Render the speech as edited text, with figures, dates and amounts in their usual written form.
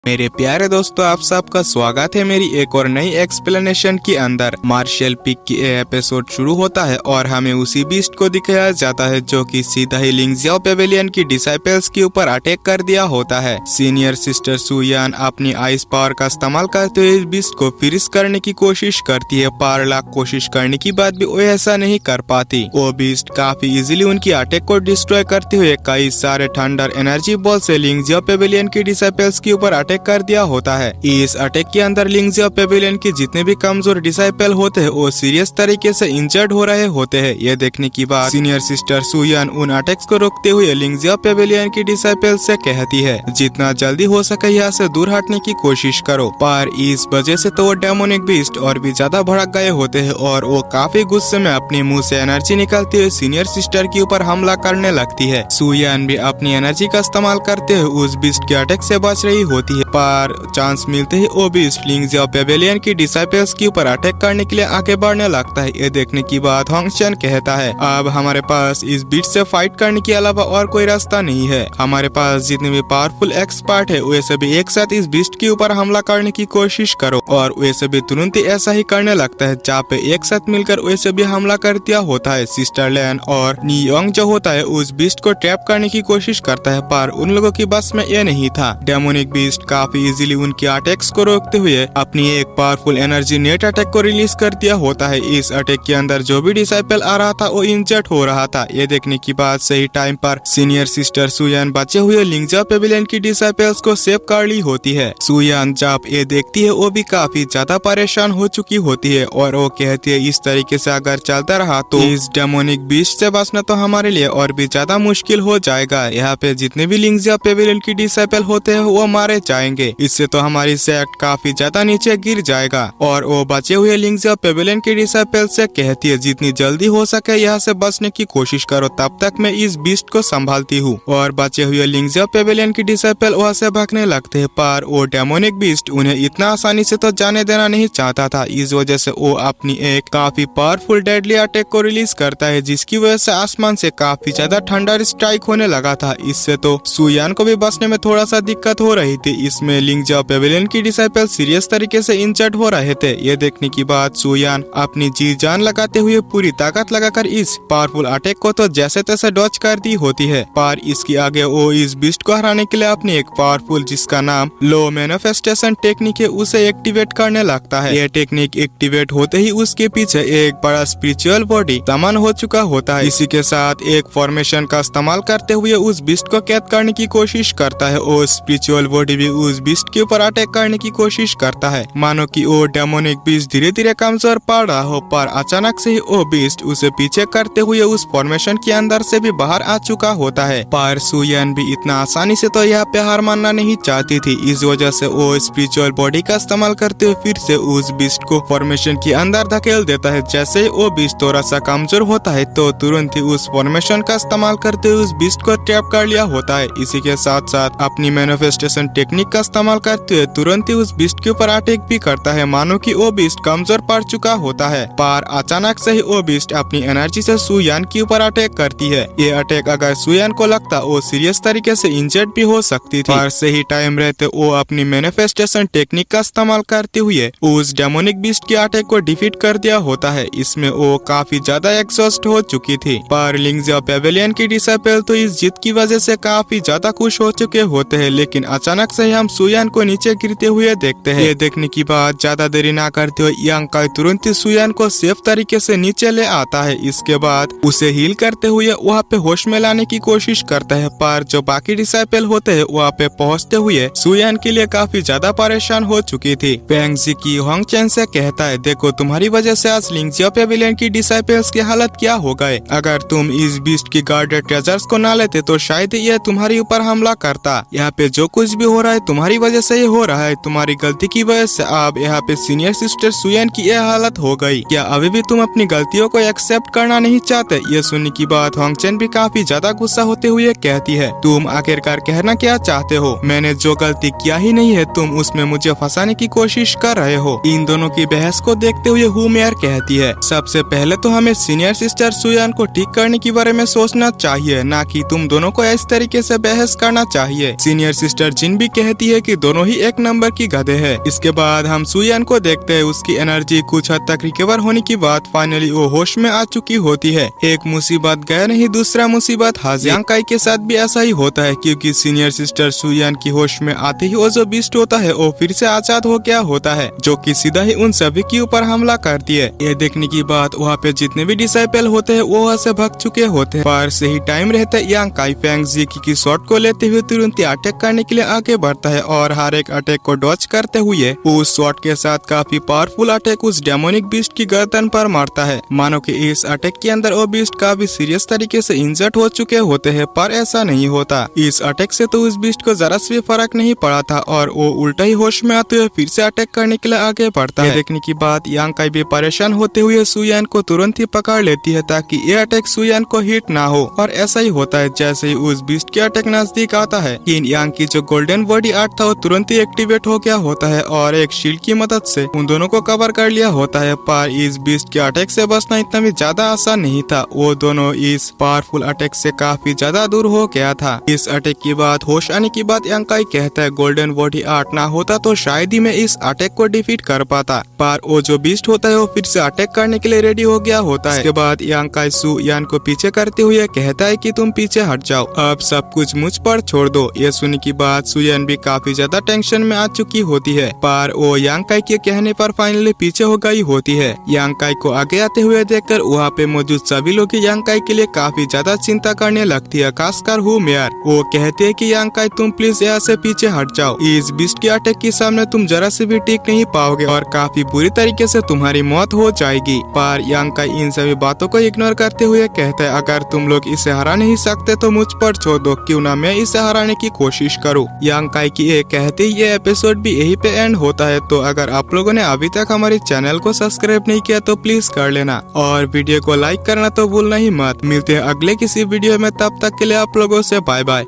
मेरे प्यारे दोस्तों, आप सबका स्वागत है मेरी एक और नई एक्सप्लेनेशन के अंदर। मार्शल पिक की एपिसोड शुरू होता है और हमें उसी बीस्ट को दिखाया जाता है जो कि सीधा ही लिंगजियाओ पेवेलियन की डिसाइपल्स के ऊपर अटैक कर दिया होता है। सीनियर सिस्टर सुयान अपनी आइस पावर का इस्तेमाल करते हुए इस बीस्ट को फ्रीज करने की कोशिश करती है, पर लाख कोशिश करने के बाद भी वो ऐसा नहीं कर पाती। वो बीस्ट काफी इजीली उनकी अटैक को डिस्ट्रॉय करते हुए कई सारे थंडर एनर्जी बॉल से लिंगजियाओ पेवेलियन की डिसाइपल्स के ऊपर अटैक कर दिया होता है। इस अटैक के अंदर लिंगजियाओ पेवेलियन के जितने भी कमजोर डिसाइपल होते हैं वो सीरियस तरीके से इंजर्ड हो रहे होते हैं। ये देखने के बाद सीनियर सिस्टर सुयान उन अटैक्स को रोकते हुए लिंगजियाओ पेवेलियन की डिसाइपल से कहती है, जितना जल्दी हो सके यहाँ से दूर हटने की कोशिश करो। पर इस वजह से तो वो डेमोनिक बीस्ट और भी ज्यादा भड़क गए होते हैं और वो काफी गुस्से में अपने मुंह से एनर्जी निकालते हुए सीनियर सिस्टर के ऊपर हमला करने लगती है। सुयान भी अपनी एनर्जी का इस्तेमाल करते हुए उस बीस्ट के अटैक से बच रही होती है, पर चांस मिलते ही वो बीस्ट लिंगजियाओ पेवेलियन की डिसाइपल्स के ऊपर अटैक करने के लिए आगे बढ़ने लगता है। ये देखने की बात होंगचन कहता है, अब हमारे पास इस बीस्ट से फाइट करने के अलावा और कोई रास्ता नहीं है। हमारे पास जितने भी पावरफुल एक्सपर्ट है वे सभी एक साथ इस बीस्ट के ऊपर हमला करने की कोशिश करो। और वे सभी तुरंत ही ऐसा ही करने लगता है। जहाँ पे एक साथ मिलकर वे सभी हमला कर दिया होता है। सिस्टर लैन और नियोंग जो होता है उस बीस्ट को ट्रैप करने की कोशिश करता है, पर उन लोगों की बस में ये नहीं था। डेमोनिक बीस्ट काफी इजीली उनके अटैक्स को रोकते हुए अपनी एक पावरफुल एनर्जी नेट अटैक को रिलीज कर दिया होता है। इस अटैक के अंदर जो भी डिसाइपल आ रहा था वो इंजर्ड हो रहा था। ये देखने की बाद सही टाइम पर सीनियर सिस्टर सुयान बचे हुए लिंगजियाओ पेवेलियन की डिसाइपल्स को सेव कर ली होती है। सुयान जब ये देखती है वो भी काफी ज्यादा परेशान हो चुकी होती है और वो कहती है, इस तरीके से अगर चलता रहा तो इस डेमोनिक बीस्ट से बचना तो हमारे लिए और भी ज्यादा मुश्किल हो जाएगा। यहाँ पे जितने भी लिंगजियाओ पेवेलियन की डिसाइपल होते हैं वो मारे जाएंगे। इससे तो हमारी सेक्ट काफी ज्यादा नीचे गिर जाएगा। और वो बचे हुए लिंगजियाओ पेवेलियन की डिसाइपल से कहती है, जितनी जल्दी हो सके यहाँ से बचने की कोशिश करो, तब तक मैं इस बीस्ट को संभालती हूँ। और बचे हुए लिंगजियाओ पेवेलियन की डिसाइपल वहाँ से भागने लगते हैं, पर वो डेमोनिक बीस्ट उन्हें इतना आसानी से तो जाने देना नहीं चाहता था। इस वजह से वो अपनी एक काफी पावरफुल डेडली अटैक को रिलीज करता है, जिसकी वजह से आसमान से काफी ज्यादा थंडर स्ट्राइक होने लगा था। इससे तो सुयान को भी बचने में थोड़ा सा दिक्कत हो रही थी। इसमें लिंगजियाओ पेवेलियन की डिसाइपल सीरियस तरीके से इंजर्ड हो रहे थे। ये देखने की बाद सुयान अपनी जी जान लगाते हुए पूरी ताकत लगाकर इस पावरफुल अटैक को तो जैसे तैसे डॉज कर दी होती है, पर इसके आगे वो इस बीस्ट को हराने के लिए अपनी एक पावरफुल, जिसका नाम लो मैनिफेस्टेशन टेक्निक है, उसे एक्टिवेट करने लगता है। ये टेक्निक एक्टिवेट होते ही उसके पीछे एक बड़ा स्पिरिचुअल बॉडी समान हो चुका होता है। इसी के साथ एक फॉर्मेशन का इस्तेमाल करते हुए उस बीस्ट को कैद करने की कोशिश करता है और स्पिरिचुअल बॉडी भी उस बीस्ट के ऊपर अटैक करने की कोशिश करता है, मानो कि वो डेमोनिक बीस्ट धीरे धीरे कमजोर पड़ रहा हो। पर अचानक से ही वो बीस्ट उसे पीछे करते हुए उस फॉर्मेशन के अंदर से भी बाहर आ चुका होता है। पर सुयान भी इतना आसानी से तो यहाँ पे हार मानना नहीं चाहती थी। इस वजह से वो स्पिरिचुअल बॉडी का इस्तेमाल करते हुए फिर से उस बीस्ट को फॉर्मेशन के अंदर धकेल देता है। जैसे वो बीस्ट थोड़ा सा कमजोर होता है तो तुरंत ही उस फॉर्मेशन का इस्तेमाल करते हुए उस बीस्ट को ट्रैप कर लिया होता है। इसी के साथ साथ अपनी मैनिफेस्टेशन टेक्निक का इस्तेमाल करते हुए तुरंत ही उस बीस्ट के ऊपर अटैक भी करता है, मानो कि वो बीस्ट कमजोर पड़ चुका होता है। पर अचानक से ही वो बीस्ट अपनी एनर्जी से सुयान के ऊपर अटैक करती है। ये अटैक अगर सुयान को लगता वो सीरियस तरीके से इंजर्ड भी हो सकती थी, पर सही टाइम रहते वो अपनी मैनिफेस्टेशन टेक्निक का इस्तेमाल करते हुए उस डेमोनिक बीस्ट के अटैक को डिफीट कर दिया होता है। इसमें वो काफी ज्यादा एग्जॉस्ट हो चुकी थी। पर लिंगजियाओ पेवेलियन की डिसाइपल तो इस जीत की वजह से काफी ज्यादा खुश हो चुके होते हैं, लेकिन अचानक से हम सुयान को नीचे गिरते हुए देखते हैं। ये देखने की बाद ज्यादा देरी ना करते हुए यांग काई तुरंत ही सुयान को सेफ तरीके से नीचे ले आता है। इसके बाद उसे हील करते हुए वहाँ पे होश में लाने की कोशिश करता है, पर जो बाकी डिसाइपल होते हैं वहाँ पे पहुँचते हुए सुयान के लिए काफी ज्यादा परेशान हो चुकी थी। पेंगजी की होंगचन से कहता है, देखो तुम्हारी वजह से आज लिंगजियाओ पेवेलियन की डिसाइपल्स की हालत क्या हो गए। अगर तुम इस बीस्ट की गार्डेड ट्रेजर्स को ना लेते तो शायद ये तुम्हारे ऊपर हमला करता। यहाँ पे जो कुछ भी हो रहा है तुम्हारी वजह से ये हो रहा है। तुम्हारी गलती की वजह से अब यहाँ पे सीनियर सिस्टर सुयान की यह हालत हो गई। क्या अभी भी तुम अपनी गलतियों को एक्सेप्ट करना नहीं चाहते? ये सुनने की बात होंगचन भी काफी ज्यादा गुस्सा होते हुए कहती है, तुम आखिरकार कहना क्या चाहते हो? मैंने जो गलती किया ही नहीं है, तुम उसमें मुझे फंसाने की कोशिश कर रहे हो। इन दोनों की बहस को देखते हुए हु मेयर कहती है, सबसे पहले तो हमें सीनियर सिस्टर सुयान को ठीक करने के बारे में सोचना चाहिए, ना कि तुम दोनों को इस तरीके से बहस करना चाहिए। सीनियर सिस्टर जिन भी कहती बोलती है कि दोनों ही एक नंबर की गधे हैं। इसके बाद हम सुयान को देखते हैं, उसकी एनर्जी कुछ हद तक रिकवर होने की बाद फाइनली वो होश में आ चुकी होती है। एक मुसीबत गया नहीं, दूसरा मुसीबत हाजिर। यांग काई के साथ भी ऐसा ही होता है, क्योंकि सीनियर सिस्टर सुयान की होश में आते ही वो जो बीस्ट होता है वो फिर से आजाद हो गया होता है, जो कि सीधा ही उन सभी के ऊपर हमला करती है। ये देखने की बाद वहाँ पे जितने भी डिसाइपल होते हैं वो वहाँ से भाग चुके होते हैं। पर सही टाइम रहते यांग काई फेंग जी की शॉट को लेते हुए तुरंत ही अटैक करने के लिए आगे बढ़ता है और हर एक अटैक को डॉज करते हुए उस शॉट के साथ काफी पावरफुल अटैक उस डेमोनिक बीस्ट की गर्दन पर मारता है। मानो कि इस अटैक के अंदर वो बीस्ट काफी सीरियस तरीके से इंजर्ड हो चुके होते हैं, पर ऐसा नहीं होता। इस अटैक से तो उस बीस्ट को जरा से भी फर्क नहीं पड़ा था और वो उल्टा ही होश में आते हुए फिर से अटैक करने के लिए आगे बढ़ता है। देखने की बाद यांग काई भी परेशान होते हुए सुयान को तुरंत ही पकड़ लेती है ताकि ये अटैक सुयान को हिट ना हो, और ऐसा ही होता है। जैसे ही उस बीस्ट के अटैक नजदीक आता है, इन यांग की जो गोल्डन बॉडी आर्ट था वो तुरंत ही एक्टिवेट हो गया होता है और एक शील्ड की मदद से उन दोनों को कवर कर लिया होता है। पर इस बीस्ट के अटैक से बचना इतना भी ज्यादा आसान नहीं था, वो दोनों इस पावरफुल अटैक से काफी ज्यादा दूर हो गया था। इस अटैक की बाद होश आने की बाद यांग काई कहता है गोल्डन बॉडी आर्ट ना होता तो शायद ही मैं इस अटैक को डिफीट कर पाता। पर वो जो बीस्ट होता है वो फिर से अटैक करने के लिए रेडी हो गया होता है। इसके बाद यांग काई सुयान को पीछे करते हुए कहता है कि तुम पीछे हट जाओ, अब सब कुछ मुझ पर छोड़ दो। ये सुनने की बाद सुयान भी काफी ज्यादा टेंशन में आ चुकी होती है, पर वो यांग काई के कहने पर फाइनली पीछे हो गई होती है। यांग काई को आगे आते हुए देखकर वहाँ पे मौजूद सभी लोग यांग काई के लिए काफी ज्यादा चिंता करने लगती है, खासकर हु मेयर। वो कहते हैं कि यांग काई तुम प्लीज यहाँ से पीछे हट जाओ, इस बीस्ट के अटैक के सामने तुम जरा से भी टिक नहीं पाओगे और काफी बुरी तरीके से तुम्हारी मौत हो जाएगी। पर यांग काई इन सभी बातों को इग्नोर करते हुए कहता है अगर तुम लोग इसे हरा नहीं सकते तो मुझ पर छोड़ दो, क्यों ना मैं इसे हराने की कोशिश करूँ। यांग काई की ये कहते ही ये एपिसोड भी यही पे एंड होता है। तो अगर आप लोगों ने अभी तक हमारे चैनल को सब्सक्राइब नहीं किया तो प्लीज कर लेना और वीडियो को लाइक करना तो भूलना ही मत। मिलते हैं अगले किसी वीडियो में, तब तक के लिए आप लोगों से बाय बाय।